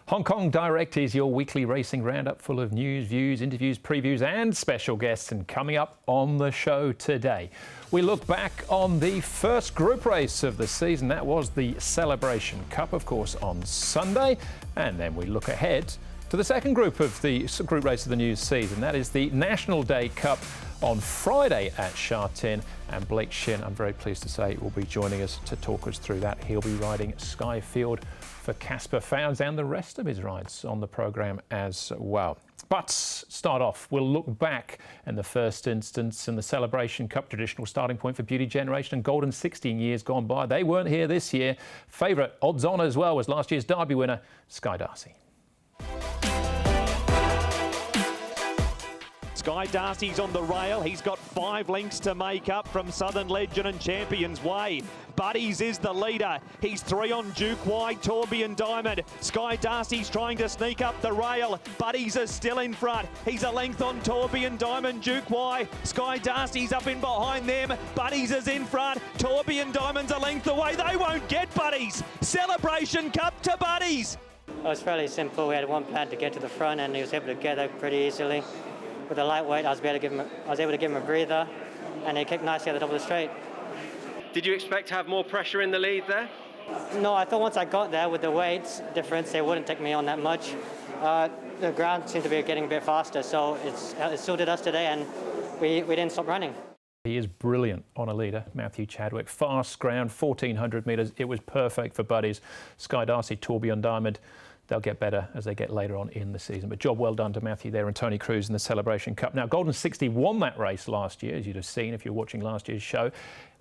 Hong Kong Direct is your weekly racing roundup full of news, views, interviews, previews and special guests. And coming up on the show today, we look back on the first group race of the season. That was the Celebration Cup, of course, on Sunday. And then we look ahead to the second group of the group race of the new season. That is the National Day Cup on Friday at Sha Tin. And Blake Shinn, I'm very pleased to say, will be joining us to talk us through that. He'll be riding Skyfield for Casper Fownes and the rest of his rides on the programme as well. But start off, we'll look back in the first instance in the Celebration Cup, traditional starting point for Beauty Generation and Golden 16 years gone by. They weren't here this year. Favourite, odds on as well, was last year's Derby winner, Sky Darcy. Sky Darcy's on the rail. He's got 5 lengths to make up from Southern Legend and Champions Way. Buddies is the leader. He's 3 on Duke Wide, Tourbillon Diamond. Sky Darcy's trying to sneak up the rail. Buddies is still in front. He's a length on Tourbillon Diamond, Duke Wide. Sky Darcy's up in behind them. Buddies is in front. Tourbillon Diamond's a length away. They won't get Buddies. Celebration Cup to Buddies. It was fairly simple. We had one plan to get to the front and he was able to get there pretty easily. With a lightweight, I was able to give him a breather, and he kicked nicely at the top of the straight. Did you expect to have more pressure in the lead there? No, I thought once I got there with the weights difference, they wouldn't take me on that much. The ground seemed to be getting a bit faster, so it suited us today, and we didn't stop running. He is brilliant on a leader, Matthew Chadwick. Fast ground, 1,400 metres. It was perfect for Buddies. Sky Darcy, Tourbillon Diamond. They'll get better as they get later on in the season. But job well done to Matthew there and Tony Cruz in the Celebration Cup. Now, Golden 60 won that race last year, as you'd have seen if you're watching last year's show.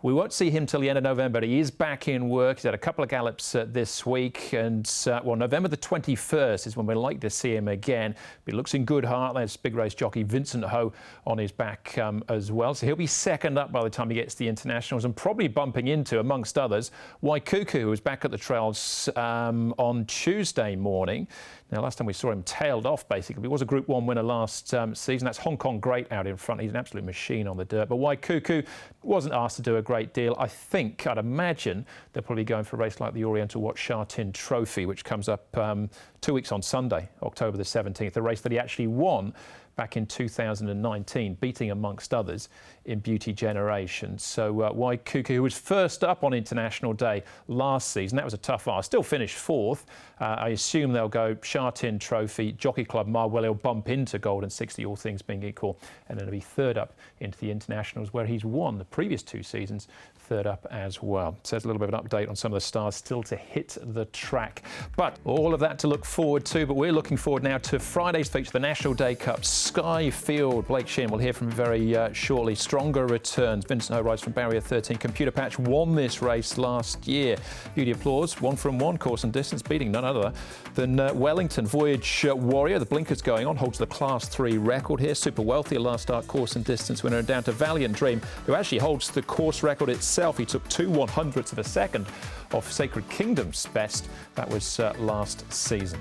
We won't see him till the end of November, but he is back in work. He's had a couple of gallops this week. And, well, November the 21st is when we'd like to see him again. But he looks in good heart. There's big race jockey Vincent Ho on his back as well. So he'll be second up by the time he gets to the internationals and probably bumping into, amongst others, Waikuku, who was back at the trails on Tuesday morning. Now, last time we saw him tailed off, basically. He was a Group 1 winner last season. That's Hong Kong Great out in front. He's an absolute machine on the dirt. But Waikuku wasn't asked to do a great deal. I'd imagine they're probably going for a race like the Oriental Watch Sha Tin Trophy, which comes up 2 weeks on Sunday, October the 17th, a race that he actually won back in 2019, beating, amongst others, in Beauty Generation. So Waikuku, who was first up on International Day last season, that was a tough ask, still finished 4th. I assume they'll go Sha Tin Trophy, Jockey Club Mile, where he'll bump into Golden 60, all things being equal, and then he'll be third up into the Internationals, where he's won the previous 2 seasons, third up as well. So there's a little bit of an update on some of the stars still to hit the track. But all of that to look forward to, but we're looking forward now to Friday's feature, the National Day Cup. Skyfield, Blake Shinn, we'll hear from him very shortly. Stronger returns. Vincent Ho rides from Barrier 13. Computer Patch won this race last year. Beauty Applause, 1 from 1 course and distance, beating none other than Wellington. Voyage Warrior, the blinkers going on, holds the Class 3 record here. Super Wealthy, a last start course and distance winner, and down to Valiant Dream, who actually holds the course record itself. He took 2/100ths of a second off Sacred Kingdom's best. That was last season.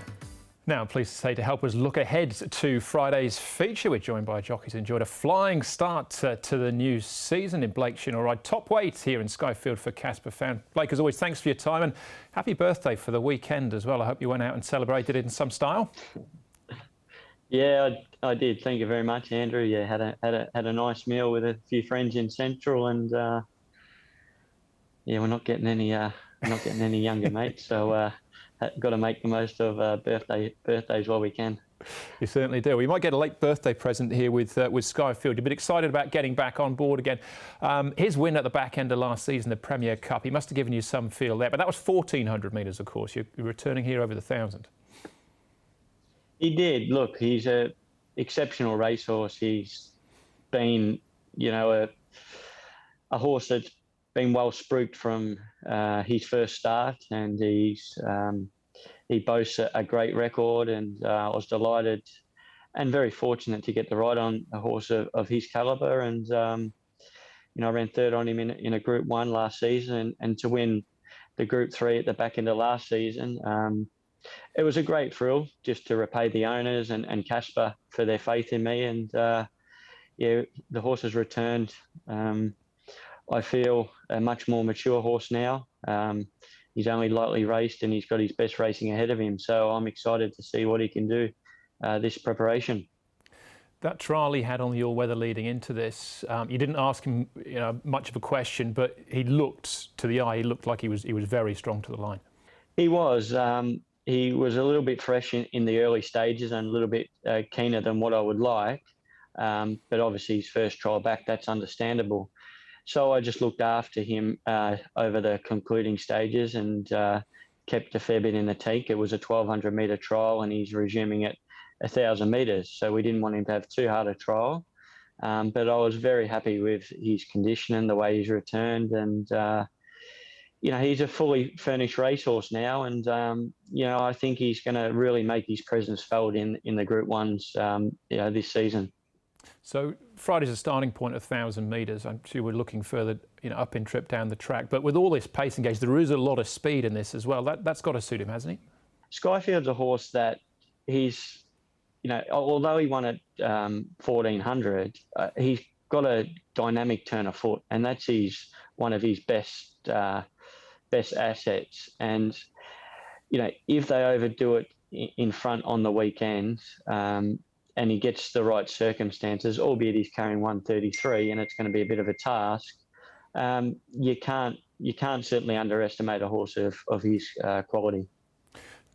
Now, I'm pleased to say, to help us look ahead to Friday's feature, we're joined by jockeys who enjoyed a flying start to the new season in Blake Shinn. All right, top weight here in Skyfield for Casper Fownes. Blake, as always, thanks for your time and happy birthday for the weekend as well. I hope you went out and celebrated it in some style. Yeah, I did. Thank you very much, Andrew. Yeah, had a nice meal with a few friends in Central, and yeah, we're not getting any younger, mate. So. Got to make the most of birthdays while we can. You certainly do. We might get a late birthday present here with Skyfield. You've been excited about getting back on board again. His win at the back end of last season, the Premier Cup, he must have given you some feel there. But that was 1,400 metres, of course. You're returning here over the 1,000. He did. Look, he's an exceptional racehorse. He's been, you know, a horse that's been well spruiked from his first start, and he boasts a great record, and I was delighted and very fortunate to get the ride on a horse of his calibre. And you know, I ran third on him in a Group 1 last season, and to win the Group 3 at the back end of last season, it was a great thrill just to repay the owners and Casper for their faith in me. And yeah, the horse has returned. I feel a much more mature horse now. He's only lightly raced and he's got his best racing ahead of him. So I'm excited to see what he can do this preparation. That trial he had on the all-weather leading into this, you didn't ask him much of a question, but he looked, to the eye, he looked like he was very strong to the line. He was. He was a little bit fresh in the early stages and a little bit keener than what I would like. But obviously his first trial back, that's understandable. So I just looked after him over the concluding stages and kept a fair bit in the tank. It was a 1,200 metre trial and he's resuming at 1,000 metres. So we didn't want him to have too hard a trial. But I was very happy with his condition and the way he's returned. And, he's a fully furnished racehorse now. And, I think he's going to really make his presence felt in the Group 1s, this season. So Friday's a starting point of 1,000 metres. I'm sure we're looking further, up in trip down the track. But with all this pace engaged, there is a lot of speed in this as well. That's got to suit him, hasn't he? Skyfield's a horse that he's, although he won at 1,400, he's got a dynamic turn of foot, and that's one of his best assets. And if they overdo it in front on the weekend, and he gets the right circumstances, albeit he's carrying 133, and it's going to be a bit of a task. You can't certainly underestimate a horse of his quality.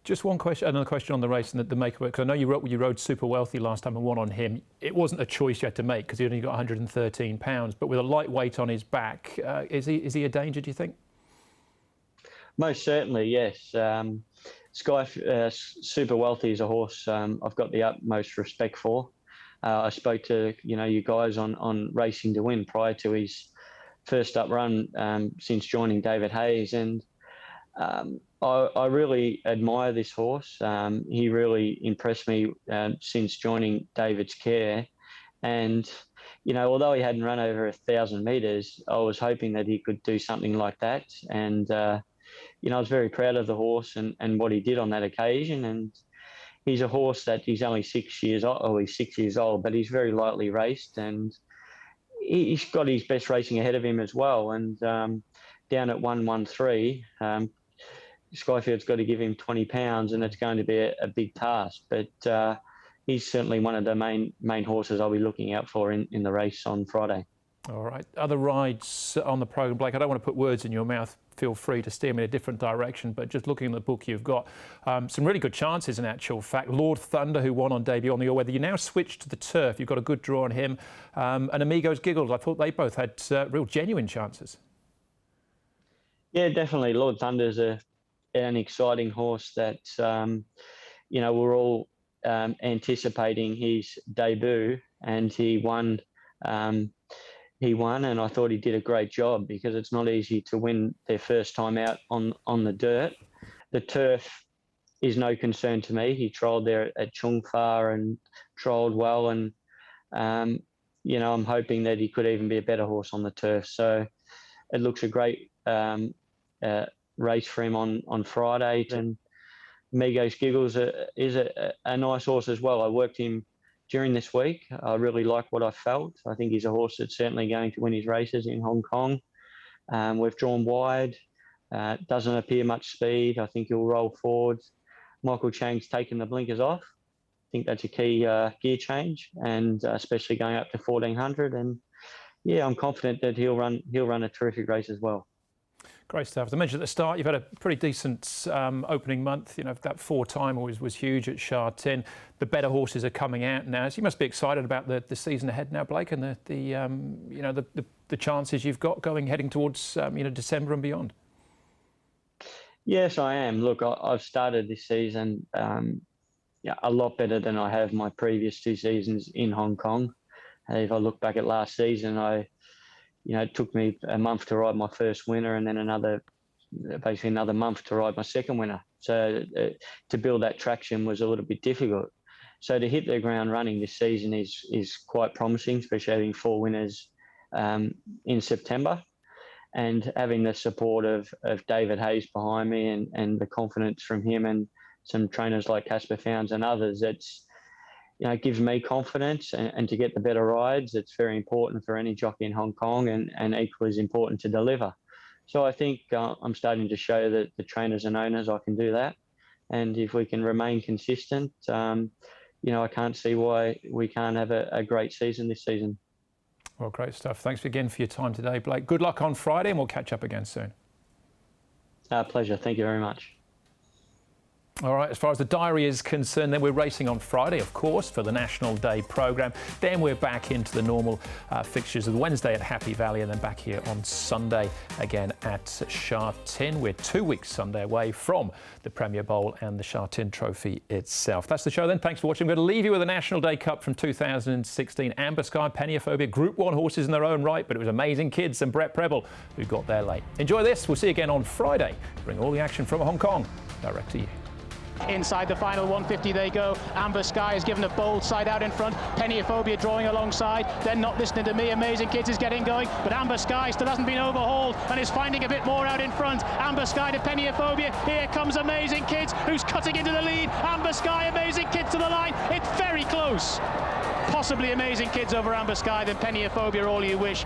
Just another question on the race and the makeover, because I know you rode Super Wealthy last time and won on him. It wasn't a choice you had to make because he only got 113 pounds, but with a lightweight on his back, is he a danger, do you think? Most certainly, yes. Super Wealthy is a horse I've got the utmost respect for. I spoke to you guys on Racing to Win prior to his first up run since joining David Hayes, and I really admire this horse. He really impressed me since joining David's care. And, although he hadn't run over 1,000 metres, I was hoping that he could do something like that. And, I was very proud of the horse and what he did on that occasion. And he's a horse that he's only 6 years old. Oh, he's 6 years old, but he's very lightly raced. And he's got his best racing ahead of him as well. And down at 113, Skyfield's got to give him 20 pounds, and it's going to be a big task. But he's certainly one of the main horses I'll be looking out for in the race on Friday. All right. Other rides on the programme, Blake, I don't want to put words in your mouth. Feel free to steer me in a different direction, but just looking at the book you've got, some really good chances in actual fact. Lord Thunder, who won on debut on the all-weather, you now switched to the turf. You've got a good draw on him. And Amigos Giggles, I thought they both had real genuine chances. Yeah, definitely. Lord Thunder's an exciting horse that, we're all anticipating his debut, and he won. And I thought he did a great job because it's not easy to win their first time out on the dirt. The turf is no concern to me. He trialled there at Chung Fa and trialled well, and I'm hoping that he could even be a better horse on the turf. So it looks a great race for him on Friday. And Migos Giggles is a nice horse as well. I worked him during this week. I really like what I felt. I think he's a horse that's certainly going to win his races in Hong Kong. We've drawn wide. Doesn't appear much speed. I think he'll roll forwards. Michael Chang's taken the blinkers off. I think that's a key gear change, and especially going up to 1,400. And yeah, I'm confident that he'll run a terrific race as well. Great stuff. As I mentioned at the start, you've had a pretty decent opening month. That 4-time was huge at Sha Tin. The better horses are coming out now. So you must be excited about the season ahead now, Blake, and the chances you've got heading towards December and beyond. Yes, I am. Look, I've started this season a lot better than I have my previous 2 seasons in Hong Kong. If I look back at last season, it took me a month to ride my first winner, and then basically another month to ride my second winner. So to build that traction was a little bit difficult. So to hit the ground running this season is quite promising, especially having 4 winners in September, and having the support of David Hayes behind me and the confidence from him and some trainers like Casper Founds and others. It gives me confidence, and to get the better rides, it's very important for any jockey in Hong Kong, and equally as important to deliver. So I think I'm starting to show that the trainers and owners I can do that. And if we can remain consistent, I can't see why we can't have a great season this season. Well, great stuff. Thanks again for your time today, Blake. Good luck on Friday, and we'll catch up again soon. Pleasure. Thank you very much. All right, as far as the diary is concerned, then we're racing on Friday, of course, for the National Day programme. Then we're back into the normal fixtures of Wednesday at Happy Valley, and then back here on Sunday again at Sha Tin. We're 2 weeks Sunday away from the Premier Bowl and the Sha Tin Trophy itself. That's the show then. Thanks for watching. I'm going to leave you with a National Day Cup from 2016. Amber Sky, Peniophobia, Group 1 horses in their own right, but it was Amazing Kids and Brett Preble who got there late. Enjoy this. We'll see you again on Friday. Bring all the action from Hong Kong direct to you. Inside the final 150 they go. Amber Sky is given a bold side out in front. Peniophobia drawing alongside. Then Not Listening to Me. Amazing Kids is getting going. But Amber Sky still hasn't been overhauled and is finding a bit more out in front. Amber Sky to Peniophobia. Here comes Amazing Kids, who's cutting into the lead. Amber Sky, Amazing Kids to the line. It's very close. Possibly Amazing Kids over Amber Sky, then Peniophobia, all you wish.